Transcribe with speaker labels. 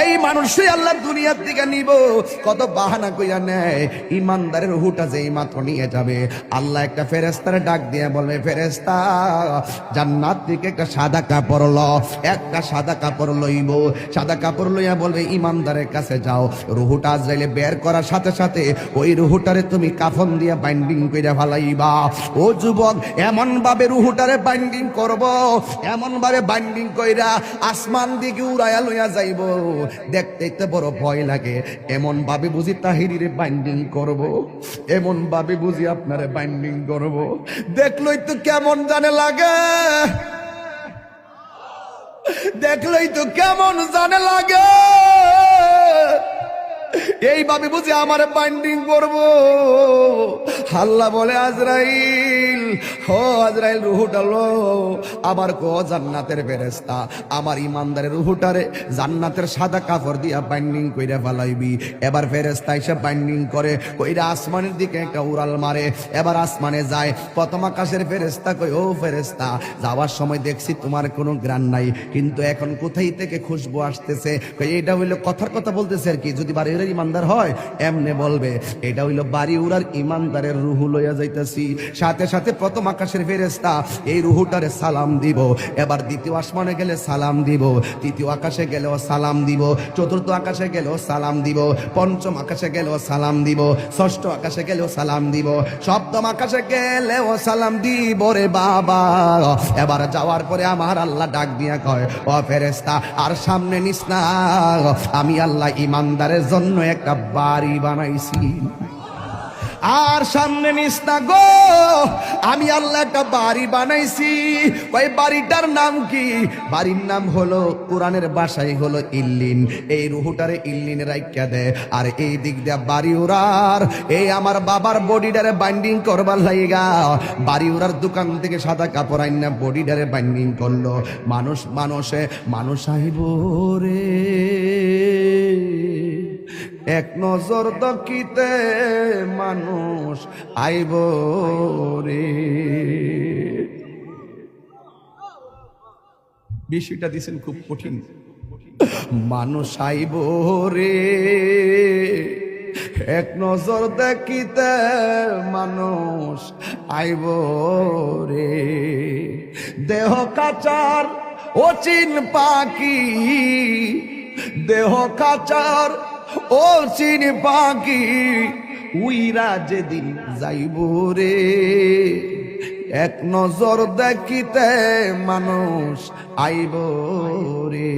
Speaker 1: এই মানুষই আল্লাহ দুনিয়ার দিকে নিব, কত বাহানা কইরা নেয়। ইমানদারের রূহটা যেই মাত্র নিয়ে যাবে, আল্লাহ একটা ফেরেশতারে ডাক দিয়ে বলবে, ফেরেশতা জান্নাত থেকে একটা সাদা কাপড় ল। একটা সাদা কাপড় লইব, সাদা কাপড় লইয়া বলবে ইমানদারের কাছে যাও। রূহটা আজরাইলে বের করার সাথে সাথে ওই রূহটারে তুমি কাফন দিয়া বাইন্ডিং কইরা ফালাইবা। ও যুবক, এমন ভাবে রূহটারে বাইন্ডিং করব, এমন ভাবে বাইন্ডিং কইরা আসমান দিকে উড়াইয়া লইয়া যাইব, দেখতে বড় ভয় লাগে। এমন ভাবে বুঝি তাহিরিরে বাইন্ডিং করব, এমন ভাবে বুঝি আপনারে বাইন্ডিং করব, দেখলই তো কেমন জানে লাগে, দেখলই তো কেমন জানে লাগে। এইভাবে বুঝি আমার বাইন্ডিং করব। আল্লাহ বলে, আজরাইল, ও আজরাইল, রূহটা লো। আবার কো জান্নাতের ফেরেশতা, আমার ইমানদারের রূহটারে জান্নাতের সাদা কাপড় দিয়া বাইন্ডিং কইরা ফেলাইবি। এবার ফেরেশতা এসে বাইন্ডিং করে কইরা আসমানের দিকে একটা উড়াল মারে। এবার আসমানে যায়। প্রথম আকাশের ফেরেশতা কই, ও ফেরেশতা, যাওয়ার সময় দেখছি তোমার কোনো গ্রাণ নাই, কিন্তু এখন কোথায় থেকে খুশবু আসতেছে। এটা হইলো কথার কথা বলতেছে আর কি। যদি বাড়ি উড়ার ইমানদার হয় এমনে বলবে, এটা হইলো বাড়ি উড়ার ইমানদারের রূহ লইয়া যাইতেছি। সাথে সাথে প্রথম আকাশের ফেরেশতা এই রূহটারে সালাম দিব। এবার দ্বিতীয় আসমানে গেলে সালাম দিব, তৃতীয় আকাশে গেলেও সালাম দিব, চতুর্থ আকাশে গেলেও সালাম দিব, পঞ্চম আকাশে গেলেও সালাম দিব, ষষ্ঠ আকাশে গেলেও সালাম দিব, সপ্তম আকাশে গেলেও সালাম দিব রে বাবা। এবার যাওয়ার পরে আমার আল্লাহ ডাক দিয়া কয়, ও ফেরেশতা, আর সামনে নিস না, আমি আল্লাহ ইমানদারের জন্য একটা বাড়ি বানাইছি। আর সামনে নিস না গো, আমি আল্লাহ একটা বাড়ি বানাইছি। ওই বাড়িটার নাম কি? বাড়ির নাম হলো, কোরআনের ভাষায় হলো ইল্লিন। এই রূহটারে ইল্লিনে রাইখা দে। আর এই দিক দিয়ে বাড়ি উড়ার, এই আমার বাবার বডিটারে বাইন্ডিং করবার লাইগা বাড়ি উড়ার দোকান থেকে সাদা কাপড় আইনা বডিটারে বাইন্ডিং করলো। মানুষ আইব রে, এক নজর দকিতে মানুষ আইব রে। বিষয়টা দিছেন খুব কঠিন। মানুষ আইব রে, এক নজর দেখিতে মানুষ আইব রে। দেহ কাচার অচিন পাখি, দেহ কাচার ও চিন পাখি, উইরা যেদিন যাইব রে, এক নজর দেখিতে মানুষ আইব রে।